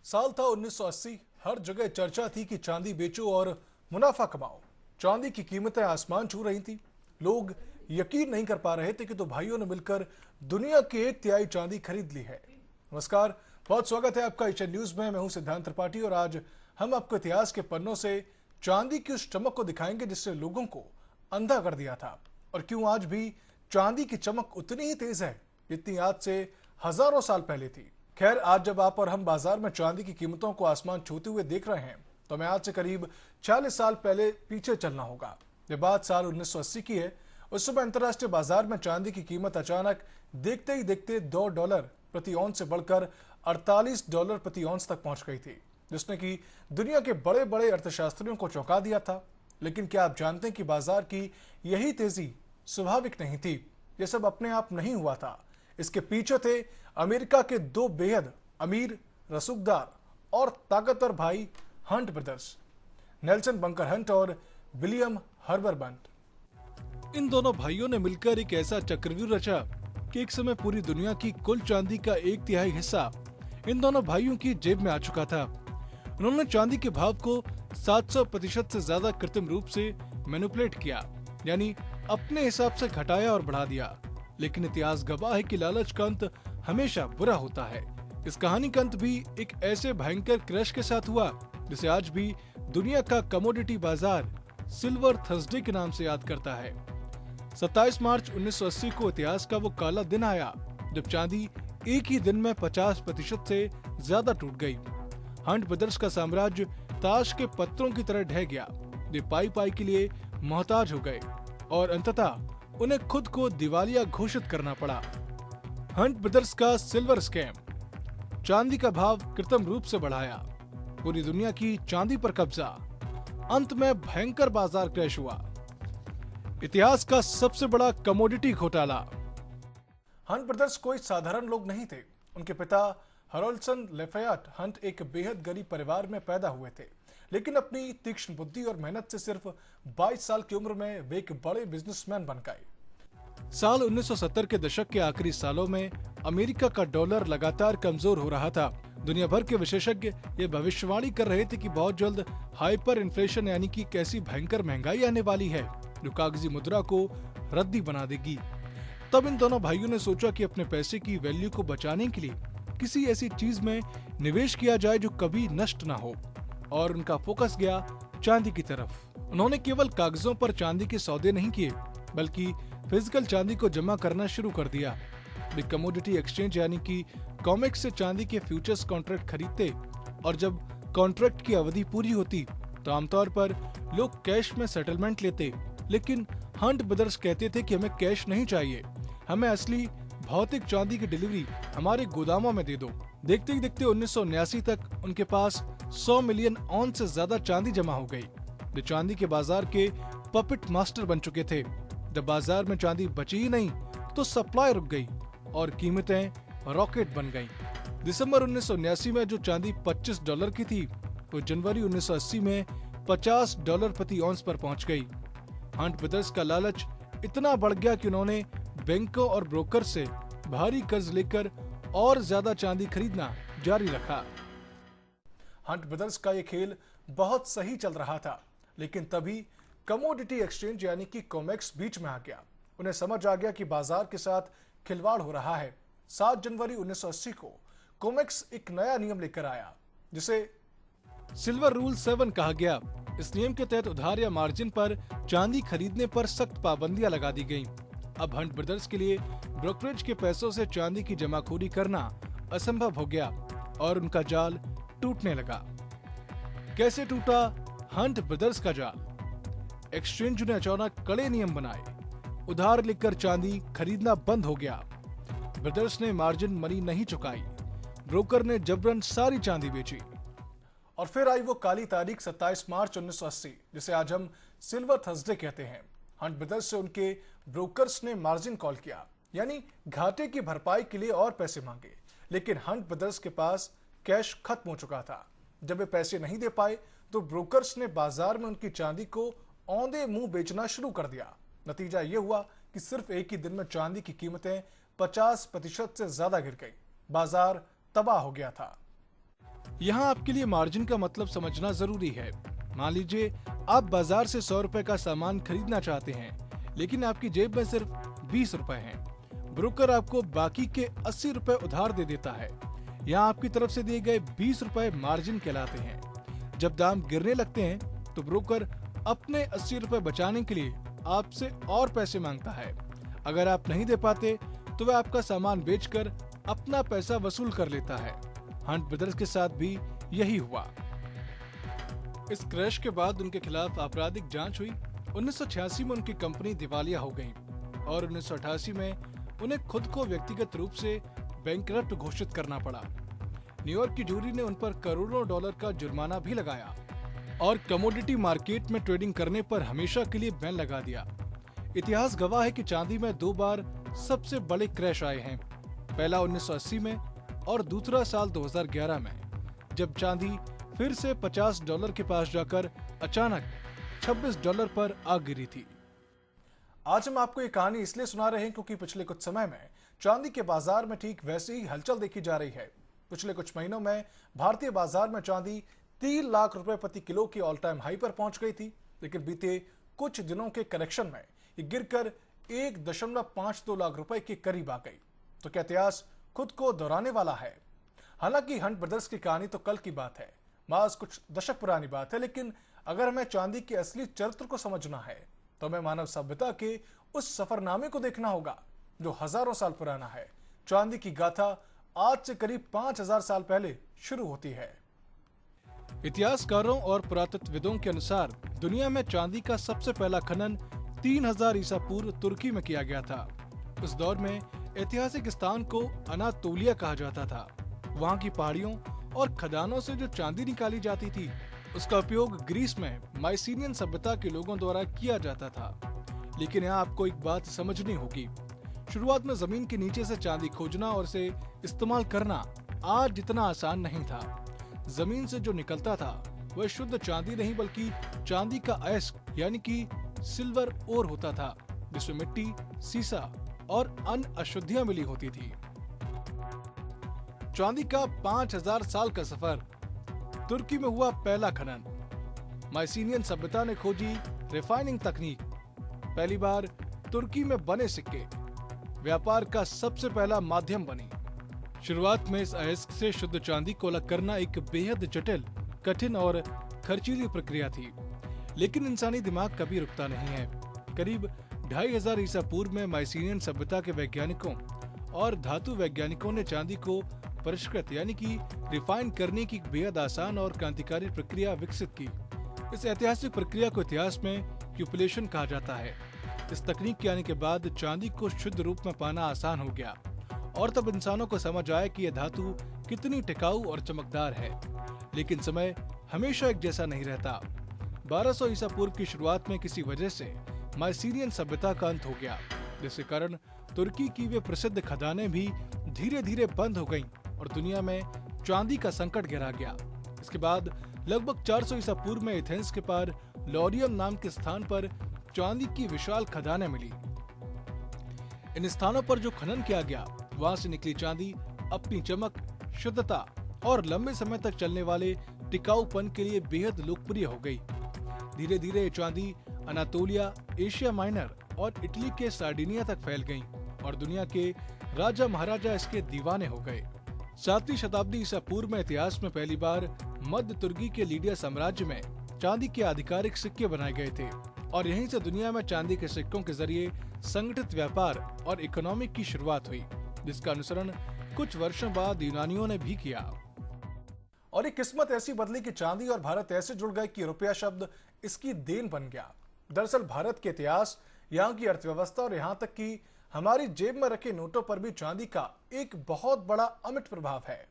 साल था 1980। हर जगह चर्चा थी कि चांदी बेचो और मुनाफा कमाओ। चांदी की कीमतें आसमान छू रही थी। लोग यकीन नहीं कर पा रहे थे कि दो भाइयों ने मिलकर दुनिया की 1/3 चांदी खरीद ली है। नमस्कार, बहुत स्वागत है आपका एशियन न्यूज में। मैं हूं सिद्धांत त्रिपाठी और आज हम आपको इतिहास के पन्नों से चांदी की उस चमक को दिखाएंगे जिसने लोगों को अंधा कर दिया था, और क्यों आज भी चांदी की चमक उतनी ही तेज है जितनी आज से हजारों साल पहले थी। खैर, आज जब आप और हम बाजार में चांदी की कीमतों को आसमान छूते हुए देख रहे हैं तो हमें आज से करीब 40 साल पहले पीछे चलना होगा। ये बात साल 1980 की है। उस समय अंतर्राष्ट्रीय बाजार में चांदी की कीमत अचानक देखते ही देखते $2 प्रति औंस से बढ़कर $48 प्रति औंस तक पहुंच गई थी, जिसने कि दुनिया के बड़े बड़े अर्थशास्त्रियों को चौंका दिया था। लेकिन क्या आप जानते हैं कि बाजार की यही तेजी स्वाभाविक नहीं थी? यह सब अपने आप नहीं हुआ था। इसके पीछे थे अमेरिका के दो बेहद अमीर, रसूखदार और ताकतवर भाई Hunt brothers, Nelson bunker Hunt और विलियम हर्बर बंट। इन दोनों भाइयों ने मिलकर एक ऐसा चक्रव्यूह रचा कि एक समय पूरी दुनिया की कुल चांदी का 1/3 हिस्सा इन दोनों भाइयों की जेब में आ चुका था। उन्होंने चांदी के भाव को 700% से ज्यादा कृत्रिम रूप से मैनिपुलेट किया, यानी अपने हिसाब से घटाया और बढ़ा दिया। लेकिन इतिहास गवाह है कि लालच का अंत हमेशा बुरा होता है। इस कहानी का अंत भी एक ऐसे भयंकर क्रैश के साथ हुआ जिसे आज भी दुनिया का कमोडिटी बाजार सिल्वर थर्सडे के नाम से याद करता है। 27 मार्च 1980 को इतिहास का वो काला दिन आया जब चांदी एक ही दिन में 50% से ज्यादा टूट गई। हंट ब्रदर्स का साम्राज्य ताश के पत्रों की तरह ढह गया। वे पाई पाई के लिए मोहताज हो गए और अंततः उन्हें खुद को दिवालिया घोषित करना पड़ा। हंट ब्रदर्स का सिल्वर स्कैम, चांदी का भाव कृत्रिम रूप से बढ़ाया, पूरी दुनिया की चांदी पर कब्जा, अंत में भयंकर बाजार क्रैश हुआ। इतिहास का सबसे बड़ा कमोडिटी घोटाला। हंट ब्रदर्स कोई साधारण लोग नहीं थे। उनके पिता हरोल्सन लेफेयाट हंट एक बेहद गरीब परिवार में पैदा हुए थे, लेकिन अपनी तीक्ष्ण बुद्धि और मेहनत से सिर्फ 22 साल की उम्र में वे एक बड़े बिजनेसमैन बन गए। साल 1970 के दशक के आखिरी सालों में अमेरिका का डॉलर लगातार कमजोर हो रहा था। दुनिया भर के विशेषज्ञ ये भविष्यवाणी कर रहे थे कि बहुत जल्द हाइपर इन्फ्लेशन यानी कि कैसी भयंकर महंगाई आने वाली है जो कागजी मुद्रा को रद्दी बना देगी। तब इन दोनों भाइयों ने सोचा कि अपने पैसे की वैल्यू को बचाने के लिए किसी ऐसी चीज में निवेश किया जाए जो कभी नष्ट ना हो, और उनका फोकस गया चांदी की तरफ। उन्होंने केवल कागजों पर चांदी के सौदे नहीं किए बल्कि फिजिकल चांदी को जमा करना शुरू कर दिया। वे कमोडिटी एक्सचेंज यानी कि कॉमेक्स से चांदी के फ्यूचर्स कॉन्ट्रैक्ट खरीदते, और जब कॉन्ट्रैक्ट की अवधि पूरी होती तो आमतौर पर लोग कैश में सेटलमेंट लेते। लेकिन हंट ब्रदर्स कहते थे कि हमें कैश नहीं चाहिए, हमें असली भौतिक चांदी की डिलीवरी हमारे गोदामों में दे दो। देखते ही देखते 1979 तक उनके पास 100 मिलियन औंस से ज्यादा चांदी जमा हो गई। वे चांदी के बाजार के पपेट मास्टर बन चुके थे। जब बाजार में चांदी बची ही नहीं तो सप्लाई रुक गई और कीमतें रॉकेट बन गईं। दिसंबर 1979 में जो चांदी $25 की थी वो जनवरी 1980 में $50 प्रति औंस पर पहुंच गई। हंट ब्रदर्स का लालच इतना बढ़ गया कि उन्होंने बैंकों और ब्रोकर से भारी कर्ज लेकर और ज्यादा चांदी खरीदना जारी रखा। हंट ब्रदर्स का ये खेल बहुत सही चल रहा था, लेकिन तभी कमोडिटी एक्सचेंज यानी कि कॉमेक्स बीच में आ गया। उन्हें समझ आ गया कि बाजार के साथ खिलवाड़ हो रहा है। 7 जनवरी 1980 को कॉमेक्स एक नया नियम लेकर आया जिसे सिल्वर रूल 7 कहा गया। इस नियम के तहत उधार या मार्जिन पर चांदी खरीदने पर सख्त पाबंदियां लगा दी गईं। अब हंट ब्रदर्स के लिए ब्रोकरेज के पैसों से चांदी की जमाखोरी करना असंभव हो गया और उनका जाल टूटने लगा। कैसे टूटा हंट ब्रदर्स का जाल? एक्सचेंज ने अचानक कड़े नियम बनाए। उधार लेकर चांदी खरीदना बंद हो गया। ब्रदर्स ने मार्जिन मनी नहीं चुकाई। ब्रोकर ने जबरन सारी चांदी बेची। और फिर आई वो काली तारीख 27 मार्च 1980, जिसे आज हम सिल्वर थर्सडे कहते हैं। हंट ब्रदर्स से उनके ब्रोकर्स ने मार्जिन कॉल किया, यानी घाटे की भरपाई के लिए और पैसे मांगे। लेकिन हंट ब्रदर्स के पास कैश खत्म हो चुका था। जब वे पैसे नहीं दे पाए तो ब्रोकर्स ने बाजार में उनकी चांदी को औंधे मुंह बेचना शुरू कर दिया। नतीजा ये हुआ कि सिर्फ एक ही दिन में चांदी की कीमतें 50% से ज्यादा गिर गई। बाजार तबाह हो गया था। यहाँ आपके लिए मार्जिन का मतलब समझना जरूरी है। मान लीजिए आप बाजार से 100 रुपए का सामान खरीदना चाहते हैं, लेकिन आपकी जेब में सिर्फ 20 रुपए हैं। ब्रोकर आपको बाकी के 80 रुपए उधार दे देता है। यहाँ आपकी तरफ से दिए गए 20 रुपए मार्जिन कहलाते हैं। जब दाम गिरने लगते हैं तो ब्रोकर अपने 80 रुपए बचाने के लिए आपसे और पैसे मांगता है। अगर आप नहीं दे पाते तो वह आपका सामान बेचकर अपना पैसा वसूल कर लेता है। हंट ब्रदर्स के साथ भी यही हुआ। इस क्रैश के बाद उनके खिलाफ आपराधिक जांच हुई। 1986 में उनकी कंपनी दिवालिया हो गई और 1988 में उन्हें खुद को व्यक्तिगत रूप से बैंकरप्ट घोषित करना पड़ा। न्यूयॉर्क की जूरी ने उन पर करोड़ों डॉलर का जुर्माना भी लगाया और कमोडिटी मार्केट में ट्रेडिंग करने पर हमेशा के लिए बैन लगा दिया। इतिहास गवाह है कि चांदी में 2 बार सबसे बड़े क्रैश आए हैं। पहला 1980 में और दूसरा साल 2011 में, जब चांदी फिर से $50 के पास जाकर अचानक $26 पर आ गिरी थी। आज हम आपको ये कहानी इसलिए सुना रहे हैं क्योंकि पिछले कुछ समय में चांदी के बाजार में ठीक वैसी ही हलचल देखी जा रही है। पिछले कुछ महीनों में भारतीय बाजार में चांदी 3 लाख रुपए प्रति किलो की ऑल टाइम हाई पर पहुंच गई थी, लेकिन बीते कुछ दिनों के करेक्शन में ये गिरकर 1.52 लाख रुपए के करीब आ गई। तो क्या इतिहास खुद को दोहराने वाला है? हालांकि हंट ब्रदर्स की कहानी तो कल की बात है, मास कुछ दशक पुरानी बात है, लेकिन अगर हमें चांदी के असली चरित्र को समझना है तो हमें मानव सभ्यता के उस सफरनामे को देखना होगा जो हजारों साल पुराना है। चांदी की गाथा आज से करीब 5000 साल पहले शुरू होती है। इतिहासकारों और पुरातत्वविदों के अनुसार दुनिया में चांदी का सबसे पहला खनन 3000 ईसा पूर्व तुर्की में किया गया था। उस दौर में ऐतिहासिक स्थान को अनातोलिया कहा जाता था। वहाँ की पहाड़ियों और खदानों से जो चांदी निकाली जाती थी, उसका उपयोग ग्रीस में माइसीनियन सभ्यता के लोगों द्वारा किया जाता था। लेकिन यहाँ आपको एक बात समझनी होगी, शुरुआत में जमीन के नीचे से चांदी खोजना और इसे इस्तेमाल करना आज जितना आसान नहीं था। जमीन से जो निकलता था वह शुद्ध चांदी नहीं बल्कि चांदी का अयस्क यानी कि सिल्वर ओर होता था, जिसमें मिट्टी, सीसा और अन्य अशुद्धियां मिली होती थी। चांदी का 5000 साल का सफर। तुर्की में हुआ पहला खनन। माइसीनियन सभ्यता ने खोजी रिफाइनिंग तकनीक। पहली बार तुर्की में बने सिक्के व्यापार का सबसे पहला माध्यम बनी। शुरुआत में इस अयस्क से शुद्ध चांदी को अलग करना एक बेहद जटिल, कठिन और खर्चीली प्रक्रिया थी, लेकिन इंसानी दिमाग कभी रुकता नहीं है। करीब 2500 ईसा पूर्व में माइसीनियन सभ्यता के वैज्ञानिकों और धातु वैज्ञानिकों ने चांदी को परिष्कृत यानी कि रिफाइन करने की बेहद आसान और क्रांतिकारी प्रक्रिया विकसित की। इस ऐतिहासिक प्रक्रिया को इतिहास में क्यूपलेशन कहा जाता है। इस तकनीक के आने के बाद चांदी को शुद्ध रूप में पाना आसान हो गया और तब इंसानों को समझ आया कि यह धातु कितनी टिकाऊ और चमकदार है। लेकिन समय हमेशा एक जैसा नहीं रहता। 1200 ईसा पूर्व की शुरुआत में किसी वजह से माइसीनियन सभ्यता का अंत हो गया, जिसके कारण तुर्की की वे प्रसिद्ध खदानें भी धीरे धीरे बंद हो गईं और दुनिया में चांदी का संकट गहरा गया। इसके बाद लगभग 400 ईसा पूर्व में एथेंस के पार लॉरियम नाम के स्थान पर चांदी की विशाल खदानें मिली। इन स्थानों पर जो खनन किया गया, वहां से निकली चांदी अपनी चमक, शुद्धता और लंबे समय तक चलने वाले टिकाऊपन के लिए बेहद लोकप्रिय हो गई। धीरे धीरे ये चांदी अनातोलिया, एशिया माइनर और इटली के सार्डिनिया तक फैल गई और दुनिया के राजा महाराजा इसके दीवाने हो गए। 7वीं शताब्दी ईसा पूर्व में इतिहास में पहली बार मध्य तुर्की के लीडिया साम्राज्य में चांदी के आधिकारिक सिक्के बनाए गए थे और यहीं से दुनिया में चांदी के सिक्कों के जरिए संगठित व्यापार और इकोनॉमी की शुरुआत हुई, जिसका अनुसरण कुछ वर्षों बाद यूनानियों ने भी किया। और ये किस्मत ऐसी बदली कि चांदी और भारत ऐसे जुड़ गए कि रुपया शब्द इसकी देन बन गया। दरअसल भारत के इतिहास, यहाँ की अर्थव्यवस्था और यहाँ तक कि हमारी जेब में रखे नोटों पर भी चांदी का एक बहुत बड़ा अमिट प्रभाव है।